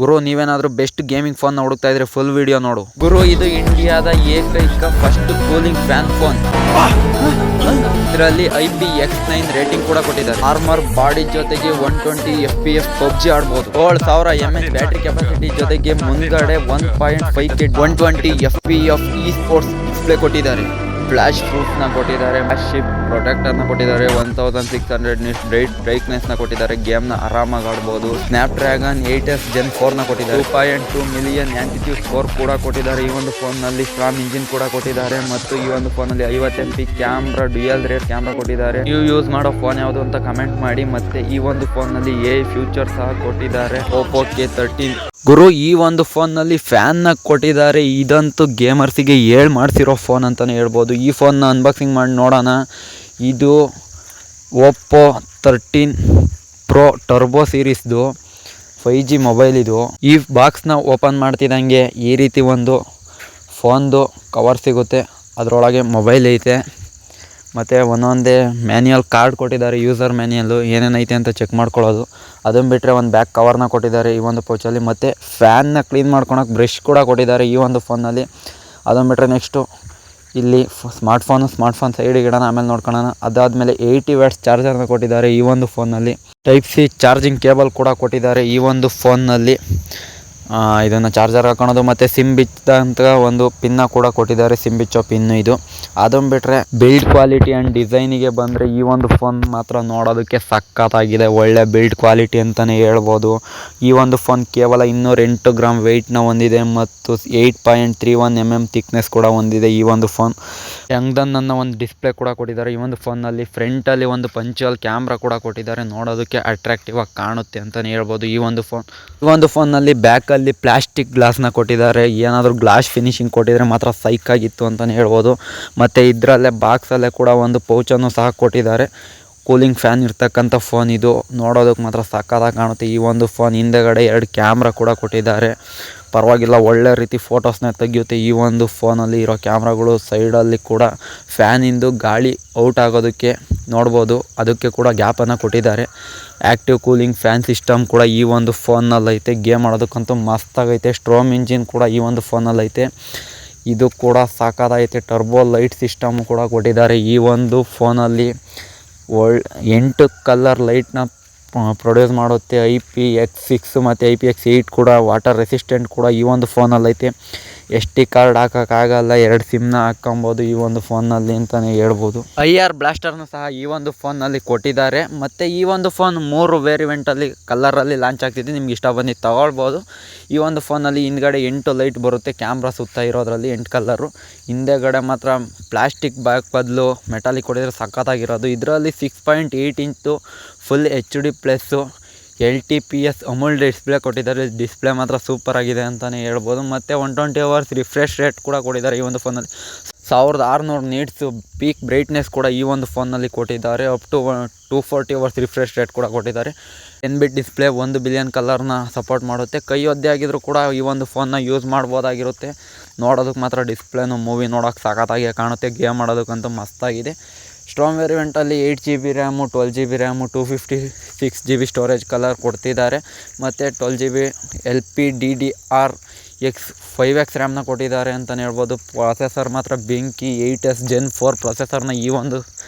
ಗುರು, ನೀವೇನಾದ್ರೂ best gaming phone ಹುಡುಕ್ತಾ ಇದ್ರೆ ಫುಲ್ ವಿಡಿಯೋ ನೋಡು ಗುರು. ಇದು ಇಂಡಿಯಾದ ಏಕೈಕ ಫಸ್ಟ್ ಕೂಲಿಂಗ್ ಫ್ಯಾನ್ ಫೋನ್. ಇದರಲ್ಲಿ IPX9 ರೇಟಿಂಗ್ ಕೂಡ ಕೊಟ್ಟಿದ್ದಾರೆ. ಆರ್ಮರ್ ಬಾಡಿ ಜೊತೆಗೆ 120 FPS PUBG ಆಡಬಹುದು. 7000 mAh ಬ್ಯಾಟರಿ ಕೆಪಾಸಿಟಿ ಜೊತೆಗೆ ಮುಂದ್ಗಡೆ 1.5K 120 FPS E sports display ಕೊಟ್ಟಿದ್ದಾರೆ. ಫ್ಲಾಶ್ ಪ್ರೂಫ್ನ ಕೊಟ್ಟಿದ್ದಾರೆ. ಶಿಪ್ ಪ್ರೊಟೆಕ್ಟರ್ನ ಕೊಟ್ಟಿದ್ದಾರೆ. 1600 ನಿಟ್ಸ್ ಬ್ರೈಟ್ನೆಸ್ನ ಕೊಟ್ಟಿದ್ದಾರೆ. ಗೇಮ್ನ ಆರಾಮಾಗಿ ಆಡ್ಬೋದು. ಸ್ನ್ಯಾಪ್ಡ್ರ್ಯಾಗನ್ 8S Gen 4ನ ಕೊಟ್ಟಿದ್ದಾರೆ. 2.2 ಮಿಲಿಯನ್ ಆಂಟಿಟ್ಯೂಡ್ ಸ್ಕೋರ್ ಕೂಡ ಕೊಟ್ಟಿದ್ದಾರೆ. ಈ ಒಂದು ಫೋನ್ನಲ್ಲಿ ಸ್ಟ್ರಾಂಗ್ ಇಂಜಿನ್ ಕೂಡ ಕೊಟ್ಟಿದ್ದಾರೆ. ಮತ್ತು ಈ ಒಂದು ಫೋನಲ್ಲಿ 50 MP camera, dual rare camera ಕೊಟ್ಟಿದ್ದಾರೆ. ನೀವು ಯೂಸ್ ಮಾಡೋ ಫೋನ್ ಯಾವುದು ಅಂತ ಕಮೆಂಟ್ ಮಾಡಿ. ಮತ್ತೆ ಈ ಒಂದು ಫೋನ್ನಲ್ಲಿ AI ಫ್ಯೂಚರ್ ಸಹ ಕೊಟ್ಟಿದ್ದಾರೆ. Oppo K13 ಗುರು, ಈ ಒಂದು ಫೋನ್ನಲ್ಲಿ ಫ್ಯಾನ್ನ ಕೊಟ್ಟಿದ್ದಾರೆ. ಇದಂತೂ ಗೇಮರ್ಸಿಗೆ ಮಾಡಿಸಿರೋ ಫೋನ್ ಅಂತಲೇ ಹೇಳ್ಬೋದು. ಈ ಫೋನ್ನ ಅನ್ಬಾಕ್ಸಿಂಗ್ ಮಾಡಿ ನೋಡೋಣ. ಇದು Oppo 13 Pro ಟರ್ಬೋ ಸೀರೀಸ್ದು 5G ಮೊಬೈಲ್. ಇದು ಈ ಬಾಕ್ಸ್ನ ಓಪನ್ ಮಾಡ್ತಿದ್ದಂಗೆ ಈ ರೀತಿ ಒಂದು ಫೋನ್ದು ಕವರ್ ಸಿಗುತ್ತೆ. ಅದರೊಳಗೆ ಮೊಬೈಲ್ ಐತೆ. ಮತ್ತು ಒಂದೊಂದೇ ಮ್ಯಾನ್ಯಲ್ ಕಾರ್ಡ್ ಕೊಟ್ಟಿದ್ದಾರೆ. ಯೂಸರ್ ಮ್ಯಾನ್ಯಲ್ಲು ಏನೇನೈತೆ ಅಂತ ಚೆಕ್ ಮಾಡ್ಕೊಳ್ಳೋದು. ಅದನ್ನು ಬಿಟ್ಟರೆ ಒಂದು ಬ್ಯಾಕ್ ಕವರ್ನ ಕೊಟ್ಟಿದ್ದಾರೆ ಈ ಒಂದು ಪೌಚಲ್ಲಿ. ಮತ್ತು ಫ್ಯಾನ್ನ ಕ್ಲೀನ್ ಮಾಡ್ಕೊಳಕ್ಕೆ ಬ್ರಷ್ ಕೂಡ ಕೊಟ್ಟಿದ್ದಾರೆ ಈ ಒಂದು ಫೋನಲ್ಲಿ. ಅದನ್ನು ಬಿಟ್ಟರೆ ನೆಕ್ಸ್ಟು ಇಲ್ಲಿ ಸ್ಮಾರ್ಟ್ಫೋನ್ ಸೈಡಿಗೆ ಇಡೋಣ, ಆಮೇಲೆ ನೋಡ್ಕೊಳ್ಳೋಣ. ಅದಾದಮೇಲೆ 80 ವ್ಯಾಟ್ಸ್ ಚಾರ್ಜರ್ನ ಕೊಟ್ಟಿದ್ದಾರೆ ಈ ಒಂದು ಫೋನಲ್ಲಿ. Type-C ಚಾರ್ಜಿಂಗ್ ಕೇಬಲ್ ಕೂಡ ಕೊಟ್ಟಿದ್ದಾರೆ ಈ ಒಂದು ಫೋನ್ನಲ್ಲಿ. ಇದನ್ನು ಚಾರ್ಜರ್ ಹಾಕೋಣೋದು. ಮತ್ತು ಸಿಮ್ ಬಿಚ್ಚಂತ ಒಂದು ಪಿನ್ನ ಕೂಡ ಕೊಟ್ಟಿದ್ದಾರೆ. ಸಿಮ್ ಬಿಚ್ಚೋ ಪಿನ್ನು ಇದು. ಅದನ್ನು ಬಿಟ್ಟರೆ ಬಿಲ್ಡ್ ಕ್ವಾಲಿಟಿ ಆ್ಯಂಡ್ ಡಿಸೈನಿಗೆ ಬಂದರೆ ಈ ಒಂದು ಫೋನ್ ಮಾತ್ರ ನೋಡೋದಕ್ಕೆ ಸಖತ್ತಾಗಿದೆ. ಒಳ್ಳೆ ಬಿಲ್ಡ್ ಕ್ವಾಲಿಟಿ ಅಂತಲೇ ಹೇಳ್ಬೋದು. ಈ ಒಂದು ಫೋನ್ ಕೇವಲ 208 ಗ್ರಾಮ್ ವೆಯ್ಟ್ನ ಹೊಂದಿದೆ ಮತ್ತು 8.31 mm ಥಿಕ್ನೆಸ್ ಕೂಡ ಹೊಂದಿದೆ ಈ ಒಂದು ಫೋನ್. ಯಂಗ್ಡನ್ ಅನ್ನೋ ಒಂದು ಡಿಸ್ಪ್ಲೇ ಕೂಡ ಕೊಟ್ಟಿದ್ದಾರೆ ಈ ಒಂದು ಫೋನ್ನಲ್ಲಿ. ಫ್ರಂಟಲ್ಲಿ ಒಂದು ಪಂಚುವಲ್ ಕ್ಯಾಮ್ರಾ ಕೂಡ ಕೊಟ್ಟಿದ್ದಾರೆ. ನೋಡೋದಕ್ಕೆ ಅಟ್ರಾಕ್ಟಿವ್ ಆಗಿ ಕಾಣುತ್ತೆ ಅಂತಲೇ ಹೇಳ್ಬೋದು ಈ ಒಂದು ಫೋನ್ನಲ್ಲಿ. ಬ್ಯಾಕಲ್ಲಿ ಪ್ಲಾಸ್ಟಿಕ್ ಗ್ಲಾಸ್ನ ಕೊಟ್ಟಿದ್ದಾರೆ. ಏನಾದರೂ ಗ್ಲಾಸ್ ಫಿನಿಶಿಂಗ್ ಕೊಟ್ಟಿದ್ರೆ ಮಾತ್ರ ಸೈಕಾಗಿತ್ತು ಅಂತಲೇ ಹೇಳ್ಬೋದು. ಮತ್ತು ಇದರಲ್ಲೇ ಬಾಕ್ಸಲ್ಲೇ ಕೂಡ ಒಂದು ಪೌಚನ್ನು ಸಹ ಕೊಟ್ಟಿದ್ದಾರೆ. ಕೂಲಿಂಗ್ ಫ್ಯಾನ್ ಇರ್ತಕ್ಕಂಥ ಫೋನ್ ಇದು. ನೋಡೋದಕ್ಕೆ ಮಾತ್ರ ಸಕ್ಕತ್ತಾಗಿ ಕಾಣುತ್ತೆ ಈ ಒಂದು ಫೋನ್. ಹಿಂದೆಗಡೆ 2 ಕ್ಯಾಮ್ರಾ ಕೂಡ ಕೊಟ್ಟಿದ್ದಾರೆ. ಪರವಾಗಿಲ್ಲ, ಒಳ್ಳೆ ರೀತಿ ಫೋಟೋಸ್ನ ತೆಗೆಯುತ್ತೆ ಈ ಒಂದು ಫೋನಲ್ಲಿ ಇರೋ ಕ್ಯಾಮ್ರಾಗಳು. ಸೈಡಲ್ಲಿ ಕೂಡ ಫ್ಯಾನಿಂದು ಗಾಳಿ ಔಟ್ ಆಗೋದಕ್ಕೆ ನೋಡ್ಬೋದು. ಅದಕ್ಕೆ ಕೂಡ ಗ್ಯಾಪನ್ನು ಕೊಟ್ಟಿದ್ದಾರೆ. ಆ್ಯಕ್ಟಿವ್ ಕೂಲಿಂಗ್ ಫ್ಯಾನ್ ಸಿಸ್ಟಮ್ ಕೂಡ ಈ ಒಂದು ಫೋನಲ್ಲಿ ಐತೆ. ಗೇಮ್ ಆಡೋದಕ್ಕಂತೂ ಮಸ್ತಾಗೈತೆ. ಸ್ಟ್ರೋಮ್ ಇಂಜಿನ್ ಕೂಡ ಈ ಒಂದು ಫೋನಲ್ಲಿ ಐತೆ. ಇದು ಕೂಡ ಸಾಕಾಗೈತೆ. ಟರ್ಬೋ ಲೈಟ್ ಸಿಸ್ಟಮ್ ಕೂಡ ಕೊಟ್ಟಿದ್ದಾರೆ ಈ ಒಂದು ಫೋನಲ್ಲಿ. 8 ಕಲರ್ ಲೈಟ್ನ ಪ್ರೊಡ್ಯೂಸ್ ಮಾಡುತ್ತೆ. IPX6 ಮತ್ತು IPX8 ಕೂಡ ವಾಟರ್ ರೆಸಿಸ್ಟೆಂಟ್ ಕೂಡ ಈ ಒಂದು ಫೋನಲ್ಲಿ ಐತೆ. SD card ಹಾಕೋಕ್ಕಾಗಲ್ಲ. 2 ಸಿಮ್ನ ಹಾಕ್ಕೊಬೋದು ಈ ಒಂದು ಫೋನ್ನಲ್ಲಿ ಅಂತಲೇ ಹೇಳ್ಬೋದು. IR ಬ್ಲಾಸ್ಟರ್ನು ಸಹ ಈ ಒಂದು ಫೋನ್ನಲ್ಲಿ ಕೊಟ್ಟಿದ್ದಾರೆ. ಮತ್ತು ಈ ಒಂದು ಫೋನ್ 3 ವೇರಿಯಂಟಲ್ಲಿ ಕಲರಲ್ಲಿ ಲಾಂಚ್ ಆಗ್ತಿದೆ. ನಿಮ್ಗೆ ಇಷ್ಟ ಬಂದು ತೊಗೊಳ್ಬೋದು. ಈ ಒಂದು ಫೋನಲ್ಲಿ ಹಿಂದ್ಗಡೆ 8 ಲೈಟ್ ಬರುತ್ತೆ. ಕ್ಯಾಮ್ರಾ ಸುತ್ತ ಇರೋದ್ರಲ್ಲಿ 8 ಕಲರು. ಹಿಂದೆಗಡೆ ಮಾತ್ರ ಪ್ಲಾಸ್ಟಿಕ್ ಬ್ಯಾಕ್ ಬದಲು ಮೆಟಾಲಿಕ್ ಕೊಟ್ಟಿದ್ರೆ ಸಖತ್ತಾಗಿರೋದು. ಇದರಲ್ಲಿ 6.8 ಇಂಚು full HD plus LTPS AMOLED display ಕೊಟ್ಟಿದ್ದಾರೆ. ಡಿಸ್ಪ್ಲೇ ಮಾತ್ರ ಸೂಪರ್ ಆಗಿದೆ ಅಂತಲೇ ಹೇಳ್ಬೋದು. ಮತ್ತು 120 hours ರಿಫ್ರೆಶ್ ರೇಟ್ ಕೂಡ ಕೊಟ್ಟಿದ್ದಾರೆ ಈ ಒಂದು ಫೋನಲ್ಲಿ. 1600 ನೀಟ್ಸು ಪೀಕ್ ಬ್ರೈಟ್ನೆಸ್ ಕೂಡ ಈ ಒಂದು ಫೋನ್ನಲ್ಲಿ ಕೊಟ್ಟಿದ್ದಾರೆ. Up to 240 hours refresh rate ಕೂಡ ಕೊಟ್ಟಿದ್ದಾರೆ. 10 ಬಿಟ್ ಡಿಸ್ಪ್ಲೇ 1 ಬಿಲಿಯನ್ ಕಲರ್ನ ಸಪೋರ್ಟ್ ಮಾಡುತ್ತೆ. ಕೈ ಒದ್ದೆ ಆಗಿದ್ರು ಕೂಡ ಈ ಒಂದು ಫೋನ್ನ ಯೂಸ್ ಮಾಡ್ಬೋದಾಗಿರುತ್ತೆ. ನೋಡೋದಕ್ಕೆ ಮಾತ್ರ ಡಿಸ್ಪ್ಲೇನು ಮೂವಿ ನೋಡೋಕೆ ಸಖತ್ತಾಗಿ ಕಾಣುತ್ತೆ. ಗೇಮ್ ಆಡೋದಕ್ಕಂತೂ ಮಸ್ತಾಗಿದೆ. ಸ್ಟ್ರಾಂಗ್ ವೇರಿಯಂಟಲ್ಲಿ 8GB RAM, 12GB RAM, 256GB storage colour ಕೊಡ್ತಿದ್ದಾರೆ. ಮತ್ತು 12GB LPDDR5X ರ್ಯಾಮ್ನ ಕೊಟ್ಟಿದ್ದಾರೆ ಅಂತಲೇ ಹೇಳ್ಬೋದು. ಪ್ರೊಸೆಸರ್ ಮಾತ್ರ ಬೆಂಕಿ. 8S Gen 4 ಪ್ರೊಸೆಸರ್ನ ಈ ಒಂದು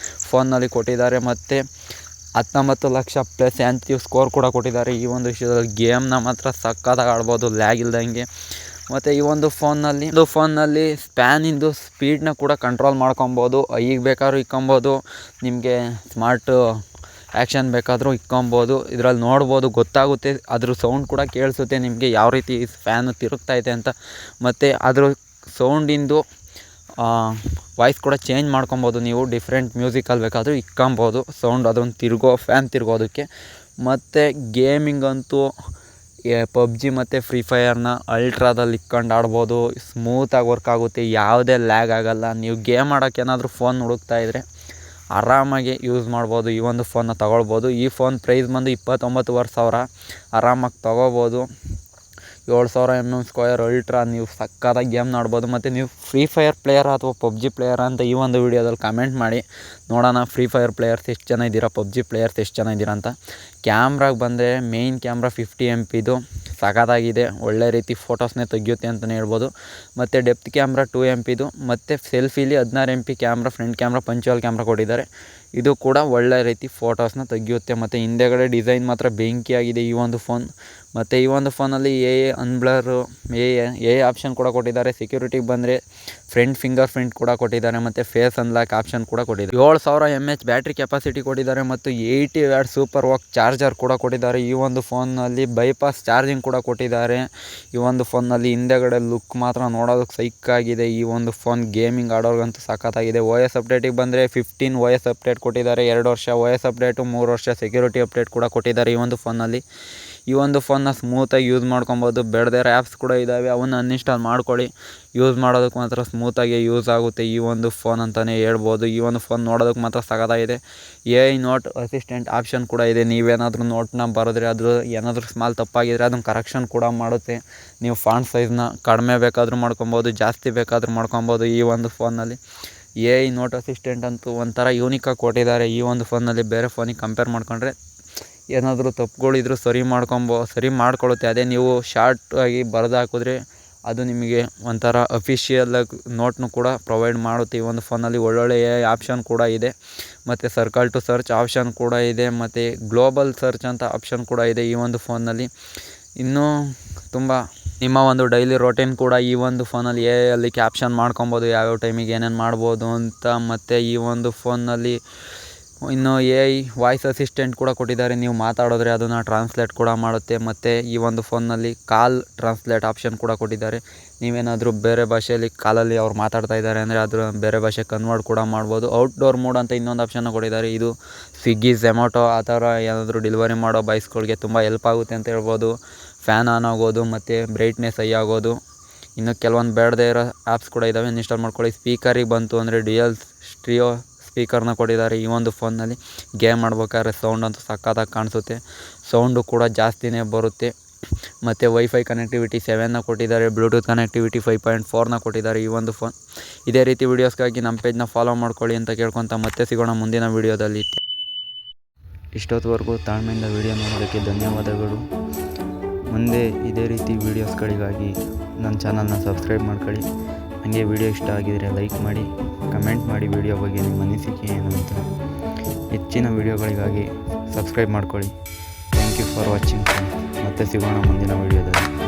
ಫೋನ್ನಲ್ಲಿ ಕೊಟ್ಟಿದ್ದಾರೆ. ಮತ್ತು 19 ಲಕ್ಷ ಪ್ಲಸ್ ಆಂಟಿಟ್ಯೂಡ್ ಸ್ಕೋರ್ ಕೂಡ ಕೊಟ್ಟಿದ್ದಾರೆ ಈ ಒಂದು ವಿಷಯದಲ್ಲಿ. ಗೇಮ್ನ ಮಾತ್ರ ಸಕ್ಕತ್ತಾಗಿ ಆಡ್ಬೋದು ಲ್ಯಾಗ್ ಇಲ್ದಂಗೆ. ಮತ್ತು ಈ ಒಂದು ಫೋನ್ನಲ್ಲಿ ಸ್ಪ್ಯಾನಿಂದು ಸ್ಪೀಡ್ನ ಕೂಡ ಕಂಟ್ರೋಲ್ ಮಾಡ್ಕೊಬೋದು. ಈಗ ಬೇಕಾದ್ರೂ ಇಕ್ಕೊಬೋದು. ನಿಮಗೆ ಸ್ಮಾರ್ಟ್ ಆ್ಯಕ್ಷನ್ ಬೇಕಾದರೂ ಇಕ್ಕೊಬೋದು. ಇದರಲ್ಲಿ ನೋಡ್ಬೋದು, ಗೊತ್ತಾಗುತ್ತೆ. ಅದ್ರ ಸೌಂಡ್ ಕೂಡ ಕೇಳಿಸುತ್ತೆ ನಿಮಗೆ ಯಾವ ರೀತಿ ಫ್ಯಾನು ತಿರುಗ್ತೈತೆ ಅಂತ. ಮತ್ತು ಅದ್ರ ಸೌಂಡಿಂದು ವಾಯ್ಸ್ ಕೂಡ ಚೇಂಜ್ ಮಾಡ್ಕೊಬೋದು. ನೀವು ಡಿಫ್ರೆಂಟ್ ಮ್ಯೂಸಿಕಲ್ಲಿ ಬೇಕಾದರೂ ಇಕ್ಕೊಬೋದು ಸೌಂಡ್, ಅದೊಂದು ಫ್ಯಾನ್ ತಿರ್ಗೋದಕ್ಕೆ. ಮತ್ತು ಗೇಮಿಂಗ್ ಅಂತೂ PUBG ಮತ್ತು ಫ್ರೀ ಫೈರ್ನ ಅಲ್ಟ್ರಾದಲ್ಲಿ ಇಕ್ಕೊಂಡು ಆಡ್ಬೋದು. ಸ್ಮೂತಾಗಿ ವರ್ಕ್ ಆಗುತ್ತೆ. ಯಾವುದೇ ಲ್ಯಾಗ್ ಆಗೋಲ್ಲ. ನೀವು ಗೇಮ್ ಆಡೋಕ್ಕೆ ಏನಾದರೂ ಫೋನ್ ಹುಡುಕ್ತಾಯಿದ್ರೆ ಆರಾಮಾಗಿ ಯೂಸ್ ಮಾಡ್ಬೋದು. ಈ ಒಂದು ಫೋನ್ನ ತೊಗೊಳ್ಬೋದು. ಈ ಫೋನ್ ಪ್ರೈಸ್ ಬಂದು 29,000 ಆರಾಮಾಗಿ ತೊಗೋಬೋದು. 7000 mm² ಅಲ್ಟ್ರಾ ನೀವು ಸಕ್ಕತ್ತಾಗಿ ಗೇಮ್ ಆಡ್ಬೋದು. ಮತ್ತು ನೀವು ಫ್ರೀ ಫೈರ್ ಪ್ಲೇಯರ್ ಅಥವಾ PUBG ಪ್ಲೇಯರ್ ಅಂತ ಈ ಒಂದು ವಿಡಿಯೋದಲ್ಲಿ ಕಮೆಂಟ್ ಮಾಡಿ ನೋಡೋಣ. ಫ್ರೀ ಫೈರ್ ಪ್ಲೇಯರ್ಸ್ ಎಷ್ಟು ಜನ ಇದ್ದೀರಾ, PUBG ಪ್ಲೇಯರ್ಸ್ ಎಷ್ಟು ಜನ ಇದ್ದೀರಾ ಅಂತ. ಕ್ಯಾಮ್ರಾಗೆ ಬಂದರೆ ಮೇಯ್ನ್ ಕ್ಯಾಮ್ರಾ 50 MP ಸಖತ್ತಾಗಿದೆ, ಒಳ್ಳೆ ರೀತಿ ಫೋಟೋಸ್ನೇ ತೆಗೆಯುತ್ತೆ ಅಂತಲೇ ಹೇಳ್ಬೋದು. ಮತ್ತು ಡೆಪ್ತ್ ಕ್ಯಾಮ್ರಾ 2 MP ಮತ್ತು ಸೆಲ್ಫಿಲಿ 16 MP ಕ್ಯಾಮ್ರಾ, ಫ್ರಂಟ್ ಕ್ಯಾಮ್ರಾ ಪಂಚುವಲ್ ಕ್ಯಾಮ್ರಾ ಕೊಟ್ಟಿದ್ದಾರೆ. ಇದು ಕೂಡ ಒಳ್ಳೆ ರೀತಿ ಫೋಟೋಸ್ನ ತೆಗೆಯುತ್ತೆ. ಮತ್ತು ಹಿಂದೆಗಡೆ ಡಿಸೈನ್ ಮಾತ್ರ ಬೆಂಕಿಯಾಗಿದೆ ಈ ಒಂದು ಫೋನ್. ಮತ್ತು ಈ ಒಂದು ಫೋನಲ್ಲಿ ಅನ್ಬ್ಲರು ಎ ಆಪ್ಷನ್ ಕೂಡ ಕೊಟ್ಟಿದ್ದಾರೆ. ಸೆಕ್ಯೂರಿಟಿಗೆ ಬಂದರೆ ಫ್ರಂಟ್ ಫಿಂಗರ್ ಪ್ರಿಂಟ್ ಕೂಡ ಕೊಟ್ಟಿದ್ದಾರೆ ಮತ್ತು ಫೇಸ್ ಅನ್ಲಾಕ್ ಆಪ್ಷನ್ ಕೂಡ ಕೊಟ್ಟಿದ್ದಾರೆ. 7000 mAh ಬ್ಯಾಟ್ರಿ ಕೆಪಾಸಿಟಿ ಕೊಟ್ಟಿದ್ದಾರೆ ಮತ್ತು 80 ವ್ಯಾಟ್ ಸೂಪರ್ ವಾಕ್ ಚಾರ್ಜರ್ ಕೂಡ ಕೊಟ್ಟಿದ್ದಾರೆ. ಈ ಒಂದು ಫೋನ್ನಲ್ಲಿ ಬೈಪಾಸ್ ಚಾರ್ಜಿಂಗ್ ಕೂಡ ಕೊಟ್ಟಿದ್ದಾರೆ. ಈ ಒಂದು ಫೋನ್ನಲ್ಲಿ ಹಿಂದೆಗಡೆ ಲುಕ್ ಮಾತ್ರ ನೋಡೋದಕ್ಕೆ ಸೈಕಾಗಿದೆ. ಈ ಒಂದು ಫೋನ್ ಗೇಮಿಂಗ್ ಆಡೋರ್ಗಂತೂ ಸಖತ್ತಾಗಿದೆ. OS ಅಪ್ಡೇಟಿಗೆ ಬಂದರೆ 15 OS ಅಪ್ಡೇಟ್ ಕೊಟ್ಟಿದ್ದಾರೆ. 2 ವರ್ಷ OS ಅಪ್ಡೇಟು, 3 ವರ್ಷ ಸೆಕ್ಯೂರಿಟಿ ಅಪ್ಡೇಟ್ ಕೂಡ ಕೊಟ್ಟಿದ್ದಾರೆ ಈ ಒಂದು ಫೋನಲ್ಲಿ. ಈ ಒಂದು ಫೋನ್ನ ಸ್ಮೂತಾಗಿ ಯೂಸ್ ಮಾಡ್ಕೊಬೋದು. ಬೇಡದಿರೋ ಆ್ಯಪ್ಸ್ ಕೂಡ ಇದ್ದಾವೆ, ಅವನ್ನ ಅನ್ಇನ್ಸ್ಟಾಲ್ ಮಾಡ್ಕೊಳ್ಳಿ. ಯೂಸ್ ಮಾಡೋದಕ್ಕೆ ಮಾತ್ರ ಸ್ಮೂತಾಗಿ ಯೂಸ್ ಆಗುತ್ತೆ ಈ ಒಂದು ಫೋನ್ ಅಂತಲೇ ಹೇಳ್ಬೋದು. ಈ ಒಂದು ಫೋನ್ ನೋಡೋದಕ್ಕೆ ಮಾತ್ರ ಸಖತ್ತಾಗಿದೆ. AI ನೋಟ್ ಅಸಿಸ್ಟೆಂಟ್ ಆಪ್ಷನ್ ಕೂಡ ಇದೆ. ನೀವೇನಾದರೂ ನೋಟ್ನ ಬರೆದ್ರೆ ಅದು ಏನಾದರೂ ಸ್ಮಾಲ್ ತಪ್ಪಾಗಿದ್ರೆ ಅದನ್ನು ಕರೆಕ್ಷನ್ ಕೂಡ ಮಾಡುತ್ತೆ. ನೀವು ಫಾಂಟ್ ಸೈಜ್ನ ಕಡಿಮೆ ಬೇಕಾದರೂ ಮಾಡ್ಕೊಬೋದು, ಜಾಸ್ತಿ ಬೇಕಾದರೂ ಮಾಡ್ಕೊಬೋದು ಈ ಒಂದು ಫೋನಲ್ಲಿ. AI ನೋಟ್ ಅಸಿಸ್ಟೆಂಟ್ ಅಂತೂ ಒಂಥರ ಯೂನಿಕಾಗಿ ಕೊಟ್ಟಿದ್ದಾರೆ ಈ ಒಂದು ಫೋನಲ್ಲಿ. ಬೇರೆ ಫೋನಿಗೆ ಕಂಪೇರ್ ಮಾಡ್ಕೊಂಡ್ರೆ ಏನಾದರೂ ತಪ್ಪುಗಳಿದ್ರು ಸರಿ ಮಾಡ್ಕೊಳ್ಳುತ್ತೆ. ಅದೇ ನೀವು ಶಾರ್ಟಾಗಿ ಬರೆದು ಹಾಕಿದ್ರೆ ಅದು ನಿಮಗೆ ಒಂಥರ ಅಫಿಷಿಯಲಾಗಿ ನೋಟ್ನು ಕೂಡ ಪ್ರೊವೈಡ್ ಮಾಡುತ್ತೆ ಈ ಒಂದು ಫೋನಲ್ಲಿ. ಒಳ್ಳೊಳ್ಳೆ AI ಆಪ್ಷನ್ ಕೂಡ ಇದೆ ಮತ್ತು ಸರ್ಕಲ್ ಟು ಸರ್ಚ್ ಆಪ್ಷನ್ ಕೂಡ ಇದೆ ಮತ್ತು ಗ್ಲೋಬಲ್ ಸರ್ಚ್ ಅಂತ ಆಪ್ಷನ್ ಕೂಡ ಇದೆ ಈ ಒಂದು ಫೋನಲ್ಲಿ. ಇನ್ನೂ ತುಂಬ ನಿಮ್ಮ ಒಂದು ಡೈಲಿ ರೋಟೀನ್ ಕೂಡ ಈ ಒಂದು ಫೋನಲ್ಲಿ AI ಅಲ್ಲಿ ಕ್ಯಾಪ್ಷನ್ ಮಾಡ್ಕೊಬೋದು, ಯಾವ್ಯಾವ ಟೈಮಿಗೆ ಏನೇನು ಮಾಡ್ಬೋದು ಅಂತ. ಮತ್ತು ಈ ಒಂದು ಫೋನ್ನಲ್ಲಿ ಇನ್ನು AI ವಾಯ್ಸ್ ಅಸಿಸ್ಟೆಂಟ್ ಕೂಡ ಕೊಟ್ಟಿದ್ದಾರೆ. ನೀವು ಮಾತಾಡಿದ್ರೆ ಅದನ್ನು ಟ್ರಾನ್ಸ್ಲೇಟ್ ಕೂಡ ಮಾಡುತ್ತೆ. ಮತ್ತು ಈ ಒಂದು ಫೋನ್ನಲ್ಲಿ ಕಾಲ್ ಟ್ರಾನ್ಸ್ಲೇಟ್ ಆಪ್ಷನ್ ಕೂಡ ಕೊಟ್ಟಿದ್ದಾರೆ. ನೀವೇನಾದರೂ ಬೇರೆ ಭಾಷೆಯಲ್ಲಿ ಕಾಲಲ್ಲಿ ಅವ್ರು ಮಾತಾಡ್ತಾ ಇದ್ದಾರೆ ಅಂದರೆ ಅದರ ಬೇರೆ ಭಾಷೆ ಕನ್ವರ್ಟ್ ಕೂಡ ಮಾಡ್ಬೋದು. ಔಟ್ಡೋರ್ ಮೋಡ್ ಅಂತ ಇನ್ನೊಂದು ಆಪ್ಷನ್ನ ಕೊಟ್ಟಿದ್ದಾರೆ. ಇದು ಸ್ವಿಗ್ಗಿ, ಝೊಮ್ಯಾಟೊ ಆ ಥರ ಏನಾದರೂ ಡೆಲಿವರಿ ಮಾಡೋ ಬಾಯ್ಸ್ಗಳಿಗೆ ತುಂಬ ಹೆಲ್ಪ್ ಆಗುತ್ತೆ ಅಂತ ಹೇಳ್ಬೋದು. ಫ್ಯಾನ್ ಆನ್ ಆಗೋದು ಮತ್ತು ಬ್ರೈಟ್ನೆಸ್ ಹೈ ಆಗೋದು, ಇನ್ನು ಕೆಲವೊಂದು ಬೇಡದೇ ಇರೋ ಆ್ಯಪ್ಸ್ ಕೂಡ ಇದ್ದಾವೆ, ಇನ್ಸ್ಟಾಲ್ ಮಾಡ್ಕೊಳ್ಳಿ. ಸ್ಪೀಕರಿಗೆ ಬಂತು ಅಂದರೆ ಡ್ಯುಯಲ್ ಸ್ಟೀರಿಯೋ ಸ್ಪೀಕರ್ನ ಕೊಟ್ಟಿದ್ದಾರೆ ಈ ಒಂದು ಫೋನ್ನಲ್ಲಿ. ಗೇಮ್ ಆಡ್ಬೇಕಾದ್ರೆ ಸೌಂಡ್ ಅಂತೂ ಸಖತ್ತಾಗಿ ಕಾಣಿಸುತ್ತೆ, ಸೌಂಡು ಕೂಡ ಜಾಸ್ತಿನೇ ಬರುತ್ತೆ. ಮತ್ತು ವೈಫೈ ಕನೆಕ್ಟಿವಿಟಿ 7ನ ಕೊಟ್ಟಿದ್ದಾರೆ, ಬ್ಲೂಟೂತ್ ಕನೆಕ್ಟಿವಿಟಿ 5.4ನ ಕೊಟ್ಟಿದ್ದಾರೆ ಈ ಒಂದು ಫೋನ್. ಇದೇ ರೀತಿ ವೀಡಿಯೋಸ್ಗಾಗಿ ನಮ್ಮ ಪೇಜ್ನ ಫಾಲೋ ಮಾಡ್ಕೊಳ್ಳಿ ಅಂತ ಕೇಳ್ಕೊತ ಮತ್ತೆ ಸಿಗೋಣ ಮುಂದಿನ ವೀಡಿಯೋದಲ್ಲಿ. ಇಷ್ಟೊತ್ತವರೆಗೂ ತಾಳ್ಮೆಯಿಂದ ವೀಡಿಯೋ ನೋಡೋದಕ್ಕೆ ಧನ್ಯವಾದಗಳು. ಮುಂದೆ ಇದೇ ರೀತಿ ವೀಡಿಯೋಸ್ಗಳಿಗಾಗಿ ನನ್ನ ಚಾನಲ್ನ ಸಬ್ಸ್ಕ್ರೈಬ್ ಮಾಡ್ಕೊಳ್ಳಿ. ಹಾಗೆ ವಿಡಿಯೋ ಇಷ್ಟ ಆಗಿದರೆ ಲೈಕ್ ಮಾಡಿ, ಕಮೆಂಟ್ ಮಾಡಿ ವಿಡಿಯೋ ಬಗ್ಗೆ ನಿಮ್ಮ ಅನಿಸಿಕೆ ಏನು ಅಂತ. ಹೆಚ್ಚಿನ ವೀಡಿಯೋಗಳಿಗಾಗಿ ಸಬ್ಸ್ಕ್ರೈಬ್ ಮಾಡ್ಕೊಳ್ಳಿ. Thank you for watching. ಮತ್ತೆ ಸಿಗೋಣ ಮುಂದಿನ ವೀಡಿಯೋದಲ್ಲಿ.